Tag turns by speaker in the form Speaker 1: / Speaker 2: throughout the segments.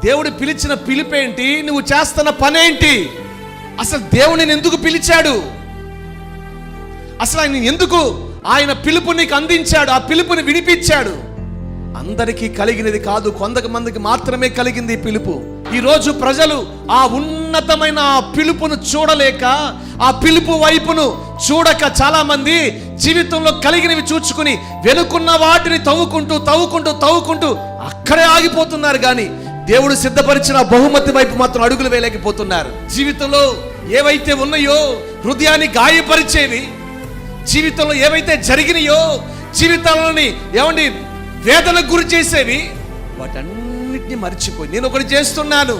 Speaker 1: దేవుడు పిలిచిన పిలుపేంటి, నువ్వు చేస్తున్న పనేంటి, అసలు దేవుడిని ఎందుకు పిలిచాడు, అసలు ఆయన ఎందుకు ఆయన పిలుపు నీకు అందించాడు, ఆ పిలుపుని వినిపించాడు. అందరికీ కలిగినది కాదు, కొంతమందికి మాత్రమే కలిగింది ఈ పిలుపు. ఈరోజు ప్రజలు ఆ ఉన్నతమైన ఆ పిలుపును చూడలేక, ఆ పిలుపు వైపును చూడక చాలా మంది జీవితంలో కలిగినవి చూచుకుని వెనుకున్న వాటిని తవ్వుకుంటూ అక్కడే ఆగిపోతున్నారు. కానీ దేవుడు సిద్ధపరిచిన బహుమతి వైపు మాత్రం అడుగులు వేయలేకపోతున్నారు. జీవితంలో ఏవైతే ఉన్నాయో, హృదయాన్ని గాయపరిచేవి, జీవితంలో ఏవైతే జరిగినాయో, జీవితాలని వేదనకు గురి చేసేవి, వాటన్నిటిని మర్చిపోయి నేను ఒకటి చేస్తున్నాను,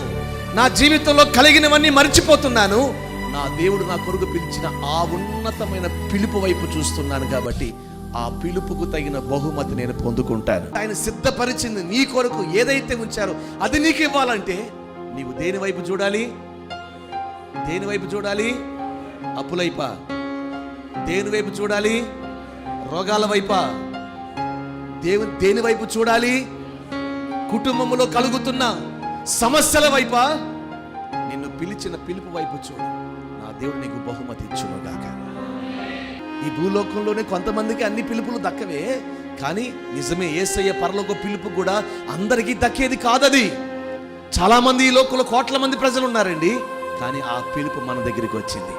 Speaker 1: నా జీవితంలో కలిగినవన్నీ మర్చిపోతున్నాను. నా దేవుడు నా కొరకు పిలిచిన ఆ ఉన్నతమైన పిలుపు వైపు చూస్తున్నాను. కాబట్టి ఆ పిలుపుకు తగిన బహుమతి నేను పొందుకుంటాను. ఆయన సిద్ధపరిచింది నీ కొరకు ఏదైతే ఉంచారో అది నీకు ఇవ్వాలంటే నీవు దేని వైపు చూడాలి? దేని వైపు చూడాలి? అప్పులైపా? దేని వైపు చూడాలి? రోగాల వైపా? దేని వైపు చూడాలి? కుటుంబంలో కలుగుతున్న సమస్యల వైపా? నిన్ను పిలిచిన పిలుపు వైపు చూడు. నా దేవుడు నీకు బహుమతి ఇచ్చును గాక. ఈ భూలోకంలోనే కొంతమందికి అన్ని పిలుపులు దక్కవే, కానీ నిజమే యేసయ్య పరలోక పిలుపు కూడా అందరికీ దక్కేది కాదది. చాలా మంది ఈ లోకంలో కోట్ల మంది ప్రజలు ఉన్నారండి, కానీ ఆ పిలుపు మన దగ్గరికి వచ్చింది.